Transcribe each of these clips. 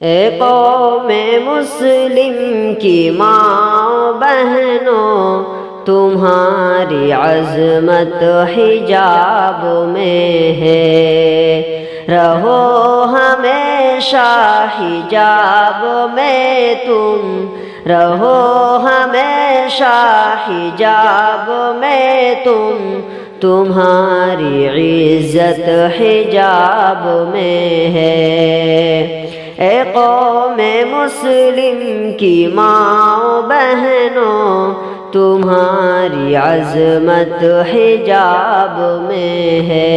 اے قوم مسلم کی ماں بہنوں، تمہاری عظمت حجاب میں ہے، رہو ہمیشہ حجاب میں تم، رہو ہمیشہ حجاب میں تم، تمہاری عزت حجاب میں ہے۔ اے قوم مسلم کی ماں بہنوں، تمہاری عظمت حجاب میں ہے،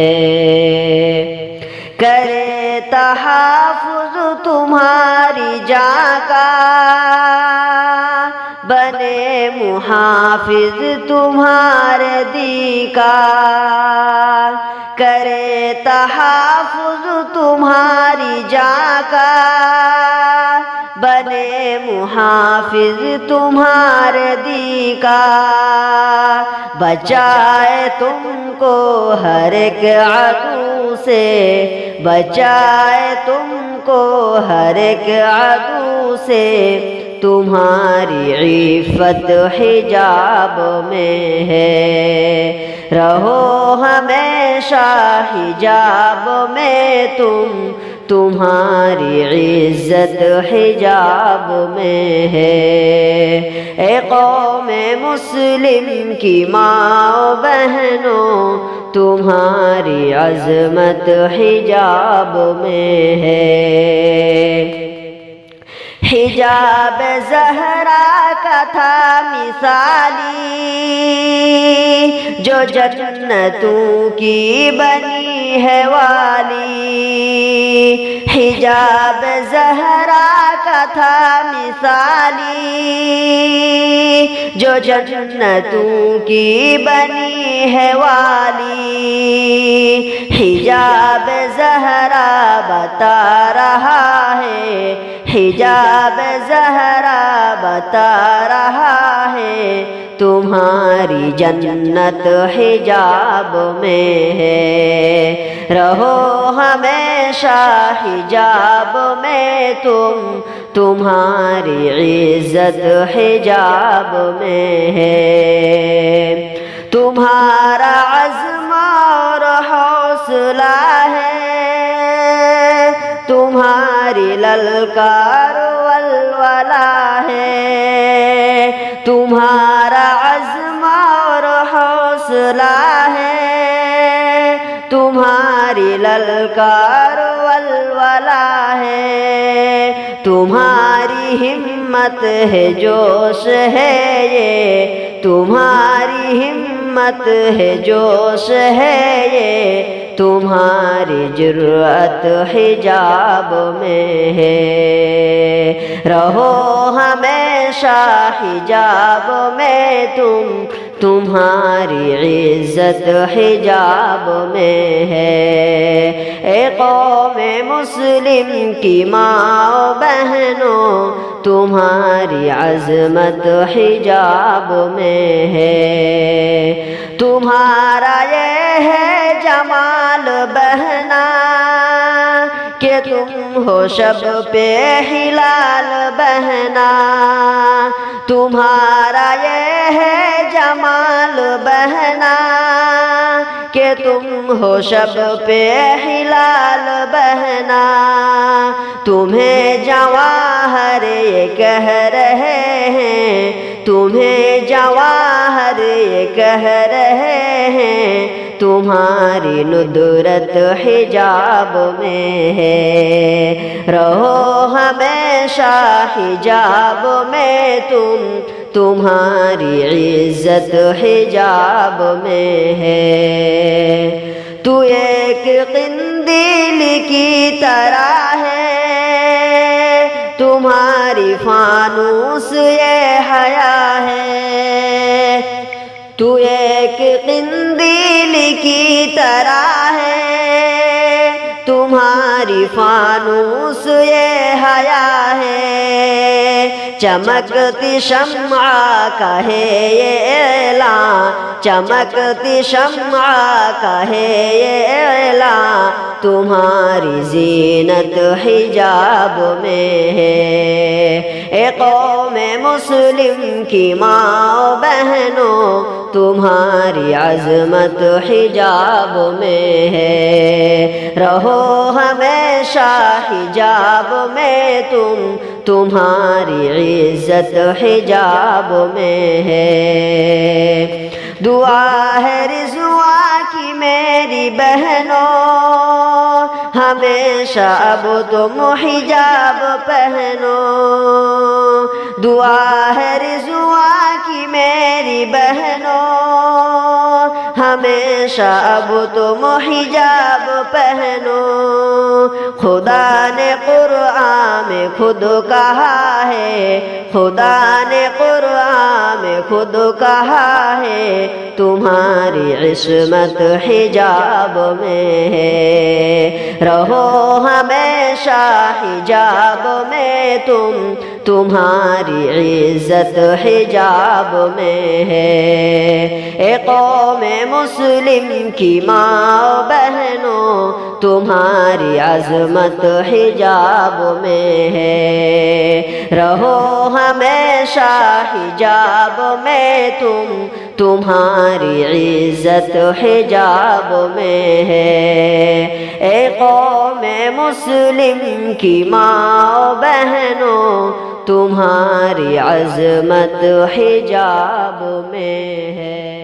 کرے تحفظ تمہاری جاں کا، بنے محافظ تمہارے دین کا، کرے تحفظ تمہاری جاں کا، بنے محافظ تمہارے دین کا، بچائے تم کو ہر ایک عدو سے، بچائے تم کو ہر ایک عدو سے، تمہاری عفت حجاب میں ہے، رہو ہمیشہ حجاب میں تم، تمہاری عزت حجاب میں ہے۔ اے قوم مسلم کی ماں بہنوں، تمہاری عظمت حجاب میں ہے۔ حجاب زہرا کا تھا مثالی، جو جنتوں کی بنی ہے والی، حجاب زہرا کا تھا مثالی، جو جنتوں کی بنی ہے والی، حجاب زہرا بتا رہا ہے، حجاب زہرا بتا رہا ہے، تمہاری جنت حجاب میں ہے، رہو ہمیشہ حجاب میں تم، تمہاری عزت حجاب میں ہے۔ تمہارا عزم اور حوصلہ ہے، تمہاری للکار ولولہ ہے، تمہارا عزم اور حوصلہ ہے، تمہاری للکار ولولہ ہے، تمہاری ہمت ہے جوش ہے یہ، تمہاری ہمت ہے جوش ہے یہ، تمہاری جرأت حجاب میں ہے، رہو ہمیشہ حجاب میں تم، تمہاری عزت حجاب میں ہے۔ اے قوم مسلم کی ماں بہنوں، تمہاری عظمت حجاب میں ہے، تمہارا یہ ہے جمال بہنا کہ تم ہو شب پہ ہلال بہنا، تمہارا یہ ہے جمال بہنا کہ تم ہو شب پہ ہلال بہنا، تمہیں جواہر یہ کہہ رہے ہیں، تمہیں جواہر یہ کہہ رہے ہیں، تمہاری ندرت حجاب میں ہے، رہو ہمیشہ حجاب میں تم، تمہاری عزت حجاب میں ہے۔ تو ایک قندیل کی طرح ہے، تمہاری فانوس یہ حیا ہے، تو ایک قندیل کی طرح ہے، تمہاری فانوس یہ حیا ہے، چمکتی شمع کا ہے یہ اعلان، چمکتی شمع کا ہے یہ اعلان، تمہاری زینت حجاب میں ہے۔ اے قوم مسلم کی ماں بہنوں، تمہاری عظمت حجاب میں ہے۔ رہو ہمیشہ حجاب میں تم، تمہاری عزت حجاب میں ہے۔ دعا ہے رضوان کی میری بہنوں، ہمیشہ اب تم حجاب پہنو۔ دعا ہے رضوان کی میری بہنوں، ہمیشہ اب تم حجاب پہنو۔ خدا نے قرآن میں خود کہا ہے، خدا نے قرآن میں خود کہا ہے، تمہاری عصمت حجاب میں ہے۔ رہو ہمیشہ حجاب میں تم، تمہاری عزت حجاب میں ہے۔ اے قوم مسلم کی ماں بہنوں، تمہاری عظمت حجاب میں ہے۔ رہو ہمیشہ حجاب میں تم، تمہاری عزت حجاب میں ہے۔ اے قوم مسلم کی ماں بہنوں، تمہاری عظمت حجاب میں ہے۔